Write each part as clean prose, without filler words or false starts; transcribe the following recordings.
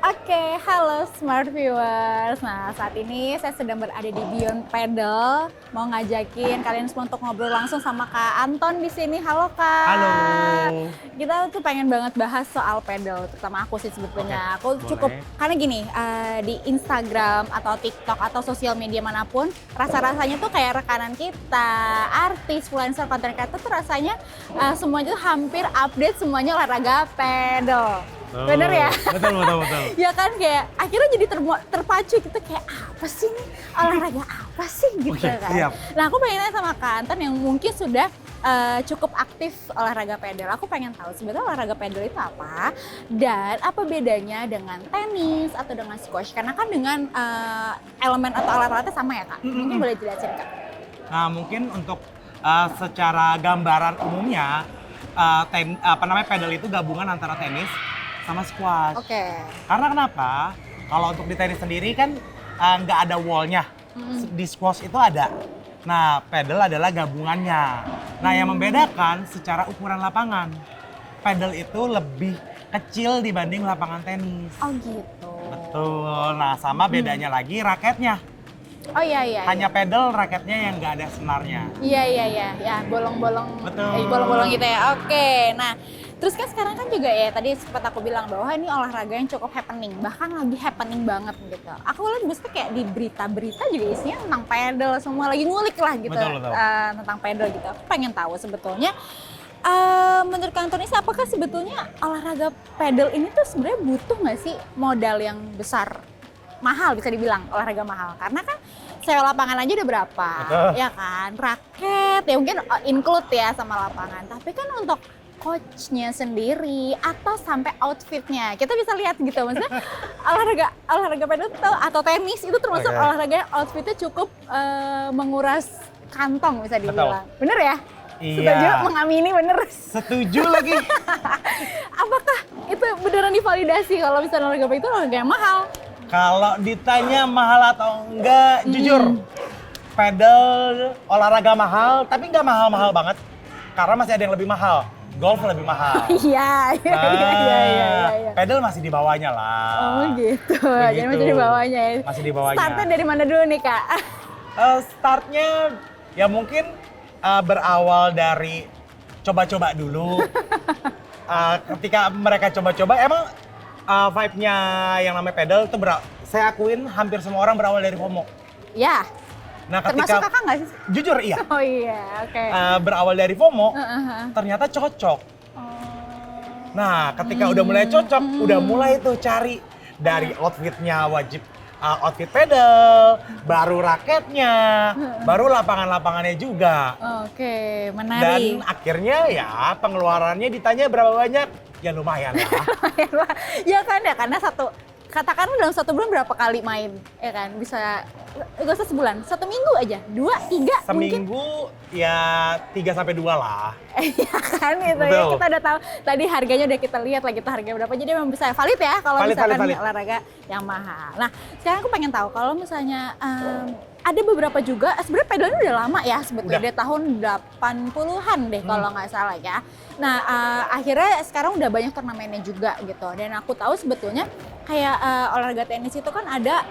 Oke, halo Smart Viewers. Nah, saat ini saya sedang berada di Beyond Pedal. Mau ngajakin kalian semua untuk ngobrol langsung sama Kak Anton di sini. Halo Kak. Halo. Kita tuh pengen banget bahas soal pedal, terutama aku sih sebetulnya. Aku boleh. cukup karena gini, di Instagram atau TikTok atau sosial media manapun, rasa-rasanya tuh kayak rekanan kita, artis, influencer, content creator tuh rasanya semuanya tuh hampir update semuanya olahraga pedal. Bener ya? Betul. Ya kan kayak akhirnya jadi terpacu gitu kayak apa sih nih olahraga apa sih gitu Oke, kan. siap. Nah aku pengen nanya sama Kak Anton yang mungkin sudah cukup aktif olahraga pedal. Aku pengen tahu sebenarnya olahraga pedal itu apa dan apa bedanya dengan tenis atau dengan squash karena kan dengan elemen atau alat-alatnya sama ya Kak. Mungkin boleh jelasin Kak. Nah, mungkin untuk secara gambaran umumnya, pedal itu gabungan antara tenis sama squash. Oke. Karena kenapa? Kalau untuk di tenis sendiri kan nggak ada wallnya. Di squash itu ada. Nah, pedal adalah gabungannya. Nah, yang membedakan secara ukuran lapangan. Pedal itu lebih kecil dibanding lapangan tenis. Oh gitu. Betul. Nah, sama bedanya lagi raketnya. Oh iya. Hanya pedal raketnya yang nggak ada senarnya. Iya, ya bolong-bolong. Betul. Bolong-bolong gitu ya. Oke. Nah, terus kan sekarang kan juga ya tadi sempat aku bilang bahwa ini olahraga yang cukup happening, bahkan lagi happening banget gitu. Aku lihat biasanya kayak di berita-berita juga isinya tentang pedal, semua lagi ngulik lah gitu. Betul. Tentang pedal gitu. Aku pengen tahu sebetulnya menurut Kak Antoni apakah sebetulnya olahraga pedal ini tuh sebenarnya butuh nggak sih modal yang besar? Mahal bisa dibilang olahraga mahal karena kan sewa lapangan aja udah berapa. Betul. Ya kan, raket ya mungkin include ya sama lapangan, tapi kan untuk coachnya sendiri atau sampai outfitnya kita bisa lihat gitu maksudnya olahraga pedal atau tenis itu termasuk olahraga outfitnya cukup menguras kantong bisa dibilang. Bener ya? Iya. Setuju, mengamini bener. Setuju lagi. Apakah itu beneran divalidasi kalau misalnya olahraga pedal itu olahraga yang mahal? Kalau ditanya mahal atau enggak, jujur, pedal olahraga mahal, tapi nggak mahal-mahal banget. Karena masih ada yang lebih mahal. Golf lebih mahal. Iya. Pedal masih di bawahnya lah. Oh gitu. Jadi masih di bawahnya ya. Masih di bawahnya. Startnya dari mana dulu nih Kak? Startnya ya mungkin berawal dari coba-coba dulu. Ketika mereka coba-coba, emang vibe-nya yang namanya pedal itu saya akuin hampir semua orang berawal dari FOMO. Ya. Nah, termasuk Kakak nggak sih? Jujur iya. Oh iya, oke. Berawal dari FOMO, ternyata cocok. Nah, ketika udah mulai cocok, udah mulai tuh cari dari outfitnya wajib outfit pedal, baru raketnya, baru lapangan-lapangannya juga. Oke, menarik. Dan akhirnya ya pengeluarannya ditanya berapa banyak, ya lumayan lah. Ya kan ya, karena katakan dalam satu bulan berapa kali main, ya kan? Bisa, gak usah sebulan, 1 minggu aja, 2, 3 Seminggu mungkin. ya 3-2 lah. Iya kan gitu ya, kita udah tahu tadi harganya udah kita lihat lah gitu harganya berapa, jadi memang bisa valid ya kalau misalkan olahraga yang mahal. Nah sekarang aku pengen tahu kalau misalnya ada beberapa juga, sebenarnya pedal ini udah lama ya sebetulnya, dari tahun 80-an deh kalau nggak salah ya. Nah akhirnya sekarang udah banyak turnamennya juga gitu, dan aku tahu sebetulnya kayak olahraga tenis itu kan ada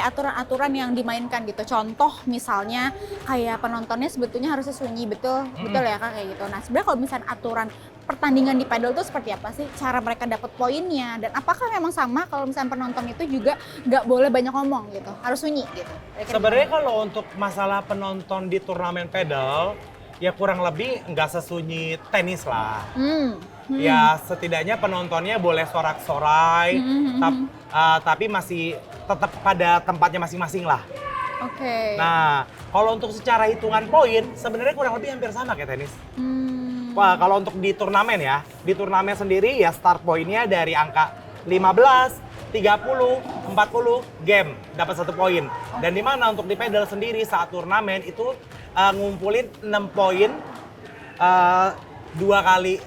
aturan-aturan yang dimainkan gitu. Contoh misalnya kayak penontonnya sebetulnya harusnya sunyi, betul ya Kak kayak gitu. Nah sebenarnya kalau misalnya aturan pertandingan di pedal itu seperti apa sih cara mereka dapat poinnya, dan apakah memang sama kalau misalnya penonton itu juga nggak boleh banyak ngomong gitu, harus sunyi gitu? Sebenarnya kalau untuk masalah penonton di turnamen pedal ya kurang lebih nggak sesunyi tenis lah. Ya setidaknya penontonnya boleh sorak-sorai, tapi masih tetap pada tempatnya masing-masing lah. Oke. Nah, kalau untuk secara hitungan poin sebenarnya kurang lebih hampir sama kayak tenis. Wah, kalau untuk di turnamen ya, di turnamen sendiri ya start poinnya dari angka 15, 30, 40 game dapat 1 poin. Dan di mana untuk di pedal sendiri saat turnamen itu ngumpulin 6 poin 2 kali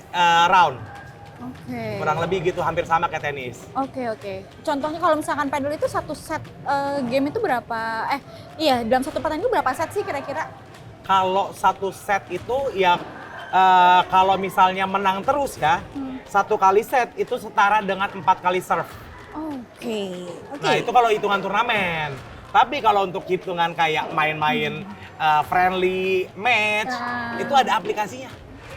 round. Oke. Kurang lebih gitu, hampir sama kayak tenis. Oke. Contohnya kalau misalkan pedal itu satu set game itu berapa? Dalam satu pertandingan itu berapa set sih kira-kira? Kalau satu set itu ya kalau misalnya menang terus ya, 1 kali set itu setara dengan 4 kali serve. Oke. Nah itu kalau hitungan turnamen. Tapi kalau untuk hitungan kayak main-main friendly match, itu ada aplikasinya.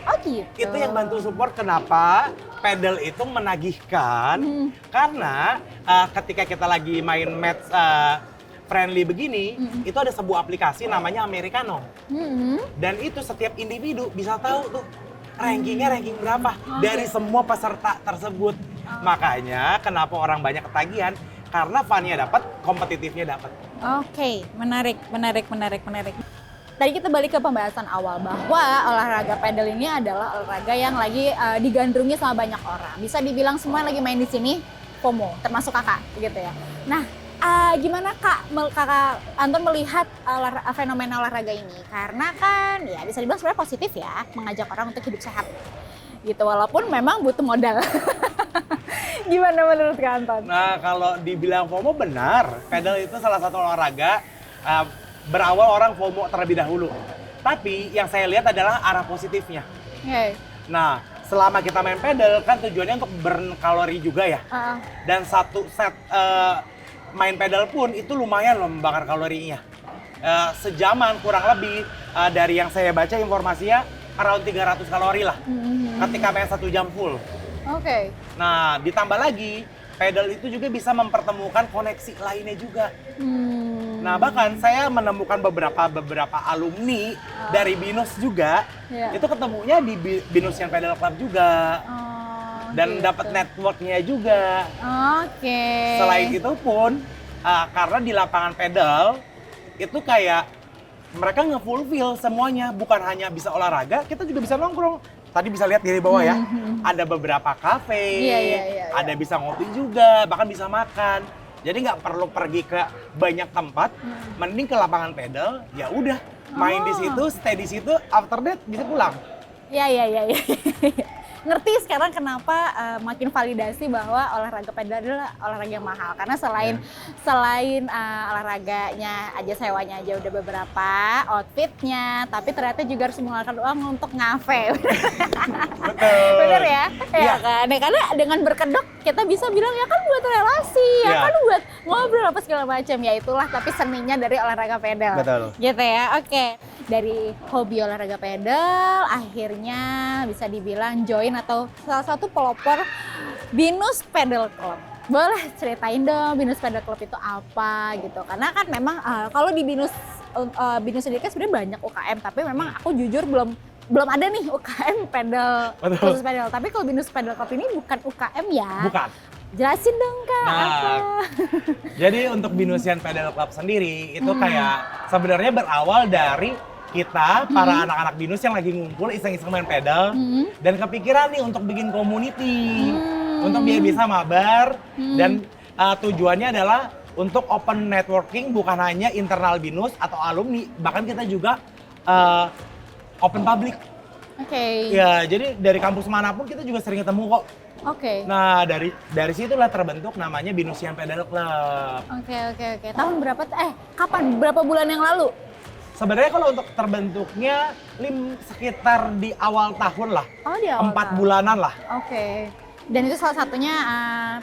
Oh gitu. Itu yang bantu support kenapa pedal itu menagihkan. Karena ketika kita lagi main match friendly begini, itu ada sebuah aplikasi namanya Americano. Dan itu setiap individu bisa tahu tuh rankingnya ranking berapa dari semua peserta tersebut. Makanya kenapa orang banyak ketagihan, karena fun-nya dapat, kompetitifnya dapat. Oke, menarik. Tadi kita balik ke pembahasan awal bahwa olahraga pedal ini adalah olahraga yang lagi digandrungi sama banyak orang. Bisa dibilang semua yang lagi main di sini FOMO, termasuk kakak gitu ya. Nah, gimana kakak Anton melihat fenomena olahraga ini? Karena kan ya bisa dibilang sebenarnya positif ya, mengajak orang untuk hidup sehat gitu, walaupun memang butuh modal. Gimana menurut Kak Anton? Nah kalau dibilang FOMO benar, pedal itu salah satu olahraga berawal orang FOMO terlebih dahulu. Tapi yang saya lihat adalah arah positifnya. Nah selama kita main pedal kan tujuannya untuk burn kalori juga ya. Dan 1 set main pedal pun itu lumayan loh membakar kalorinya. Sejaman kurang lebih dari yang saya baca informasinya around 300 kalori lah ketika main 1 jam full. Oke. Nah ditambah lagi pedal itu juga bisa mempertemukan koneksi lainnya juga. Nah bahkan saya menemukan beberapa alumni dari BINUS juga, itu ketemunya di BINUSian Pedal Club juga. Dan dapat networknya juga. Selain itu pun karena di lapangan pedal itu kayak mereka nge-fulfill semuanya, bukan hanya bisa olahraga, kita juga bisa nongkrong. Tadi bisa lihat di bawah ya, ada beberapa kafe, ada bisa ngopi juga, bahkan bisa makan. Jadi nggak perlu pergi ke banyak tempat, mending ke lapangan pedal, ya udah main di situ, stay di situ, after that bisa pulang. Iya. Ngerti sekarang kenapa makin validasi bahwa olahraga pedal adalah olahraga yang mahal. Karena selain olahraganya aja, sewanya aja udah beberapa, outfitnya, tapi ternyata juga harus mengeluarkan uang untuk ngafe. Betul. Bener ya? Ya kan? Nah, karena dengan berkedok kita bisa bilang ya kan buat relasi, ya kan buat ngobrol apa segala macam. Ya itulah tapi seninya dari olahraga pedal. Betul. Gitu ya, oke. Dari hobi olahraga pedal, akhirnya bisa dibilang join atau salah satu pelopor BINUS Pedal Club. Boleh ceritain dong BINUS Pedal Club itu apa gitu? Karena kan memang kalau di BINUS sendiri kan sebenarnya banyak UKM, tapi memang aku jujur belum ada nih UKM pedal, khusus pedal. Tapi kalau BINUS Pedal Club ini bukan UKM ya? Bukan. Jelasin dong Kak, apa? Jadi untuk BINUSian Pedal Club sendiri itu kayak sebenarnya berawal dari kita para anak-anak BINUS yang lagi ngumpul iseng-iseng main pedal dan kepikiran nih untuk bikin community untuk biar bisa mabar dan tujuannya adalah untuk open networking, bukan hanya internal BINUS atau alumni, bahkan kita juga open public. Ya jadi dari kampus manapun kita juga sering ketemu kok. Nah dari situlah terbentuk namanya BINUSian Pedal Club. Oke. Tahun berapa? Kapan? Berapa bulan yang lalu? Sebenarnya kalau untuk terbentuknya sekitar di awal tahun lah. Di awal 4 bulanan lah. Dan itu salah satunya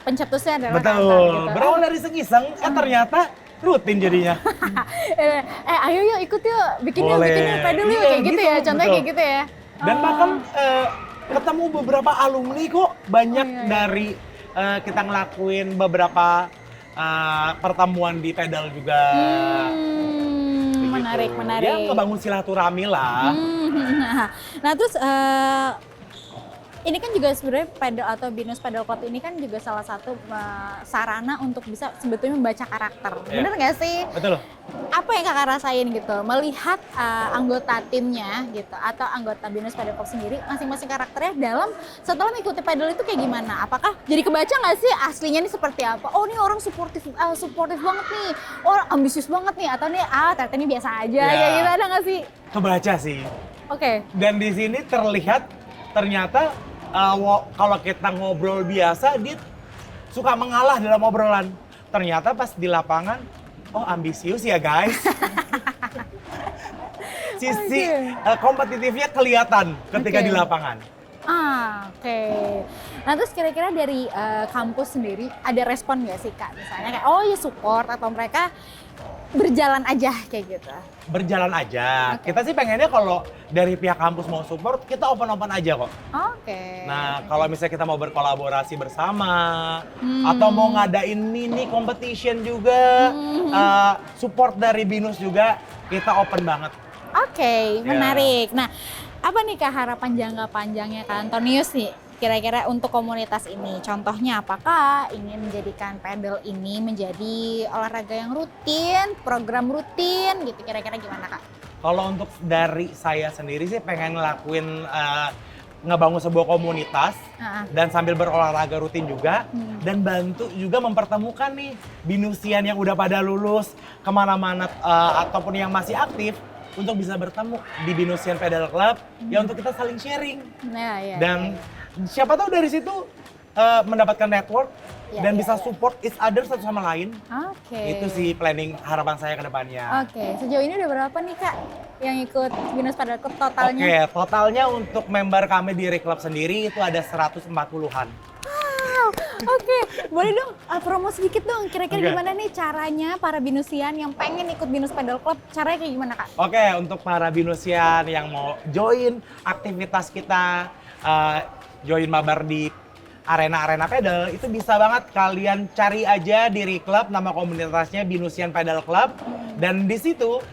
pencetusnya adalah betul. gitu. Berawal dari iseng, ternyata rutin jadinya. Ayo yuk ikut yuk, bikin yuk pedal yuk, kayak gitu ya, contohnya kayak gitu ya. Dan bahkan ketemu beberapa alumni kok, banyak dari kita ngelakuin beberapa pertemuan di pedal juga. Menarik. Ya ngebangun silaturahmi lah. Nah terus ini kan juga sebenarnya pedal atau BINUS Pedal Club ini kan juga salah satu sarana untuk bisa sebetulnya membaca karakter. Bener nggak sih? Betul. Apa yang kakak rasain gitu, melihat anggota timnya gitu atau anggota BINUS Pedal Club sendiri masing-masing karakternya dalam setelah mengikuti pedal itu kayak gimana? Apakah jadi kebaca nggak sih aslinya ini seperti apa? Oh ini orang suportif banget nih, orang ambisius banget nih, atau nih ternyata ini biasa aja, kayak gitu, ada nggak sih? Kebaca sih. Dan di sini terlihat ternyata kalau kita ngobrol biasa dia suka mengalah dalam obrolan. Ternyata pas di lapangan, ambisius ya guys. Sisi kompetitifnya kelihatan ketika di lapangan. Oke. Nah terus kira-kira dari kampus sendiri ada respon nggak sih Kak? Misalnya kayak, oh ya support atau mereka berjalan aja kayak gitu? Berjalan aja. Oke. Kita sih pengennya kalau dari pihak kampus mau support, kita open-open aja kok. Oke. Nah, kalau misalnya kita mau berkolaborasi bersama, atau mau ngadain mini competition juga, support dari BINUS juga, kita open banget. Oke, Ya. menarik. Nah, apa nih Kak harapan jangka panjangnya Kak Antonius nih? Kira-kira untuk komunitas ini, contohnya apakah ingin menjadikan pedal ini menjadi olahraga yang rutin, program rutin gitu, kira-kira gimana Kak? Kalau untuk dari saya sendiri sih pengen ngelakuin ngebangun sebuah komunitas dan sambil berolahraga rutin juga dan bantu juga mempertemukan nih binusian yang udah pada lulus kemana-mana ataupun yang masih aktif untuk bisa bertemu di Binusian Pedal Club ya untuk kita saling sharing dan siapa tahu dari situ mendapatkan network dan bisa support each other satu sama lain. Itu sih planning harapan saya ke depannya. Sejauh ini udah berapa nih Kak yang ikut Binus Pedal Club totalnya? Totalnya untuk member kami di Reclub sendiri itu ada 140-an. Boleh dong promo sedikit dong, kira-kira gimana nih caranya para Binusian yang pengen ikut Binus Pedal Club, caranya kayak gimana Kak? Untuk para Binusian yang mau join aktivitas kita, join mabar di arena-arena pedal, itu bisa banget kalian cari aja di Reclub, nama komunitasnya Binusian Pedal Club, dan di situ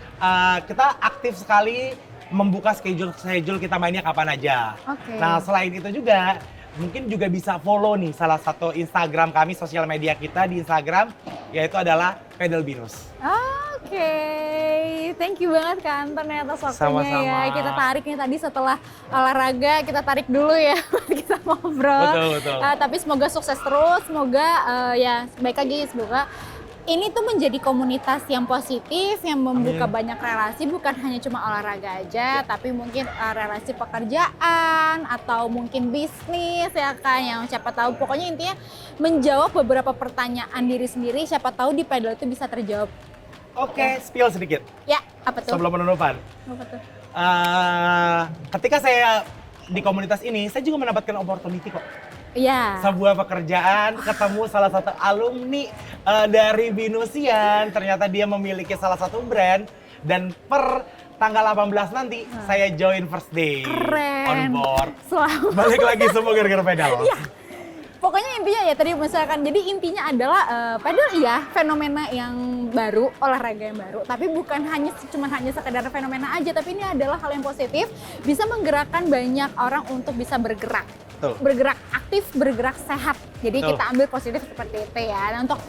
kita aktif sekali membuka schedule kita mainnya kapan aja. Nah selain itu juga mungkin juga bisa follow nih salah satu Instagram kami, sosial media kita di Instagram, yaitu adalah Pedal Binus. Thank you banget Kak Anton ya atas waktunya. Sama-sama. Ya. Kita tarik nih tadi setelah olahraga, kita tarik dulu ya kita ngobrol. Betul. Tapi semoga sukses terus, semoga ya baik lagi, semoga ini tuh menjadi komunitas yang positif, yang membuka banyak relasi, bukan hanya cuma olahraga aja, tapi mungkin relasi pekerjaan atau mungkin bisnis ya kan, yang siapa tahu pokoknya intinya menjawab beberapa pertanyaan diri sendiri, siapa tahu di pedal itu bisa terjawab. Spill sedikit. Ya, apa tuh? Sebelum penutupan. Apa tuh? Ketika saya di komunitas ini, saya juga mendapatkan opportunity kok. Iya. Sebuah pekerjaan, ketemu salah satu alumni dari Binusian, ternyata dia memiliki salah satu brand, dan per tanggal 18 nanti saya join first day. Keren. On board. Selamat. Balik lagi semua gara-gara pedal. Iya. Pokoknya intinya ya tadi misalkan, jadi intinya adalah pedal fenomena yang baru, olahraga yang baru, tapi bukan hanya sekedar fenomena aja, tapi ini adalah hal yang positif, bisa menggerakkan banyak orang untuk bisa bergerak. Bergerak aktif, bergerak sehat. Jadi kita ambil positif seperti itu ya. Nah, untuk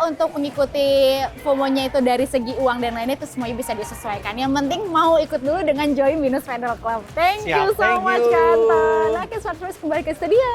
untuk mengikuti FOMO-nya itu dari segi uang dan lainnya itu semuanya bisa disesuaikan. Yang penting mau ikut dulu dengan join Binus Pedal Club. Thank you so much Kak Anton. Oke, Smart Fresh kembali ke studio.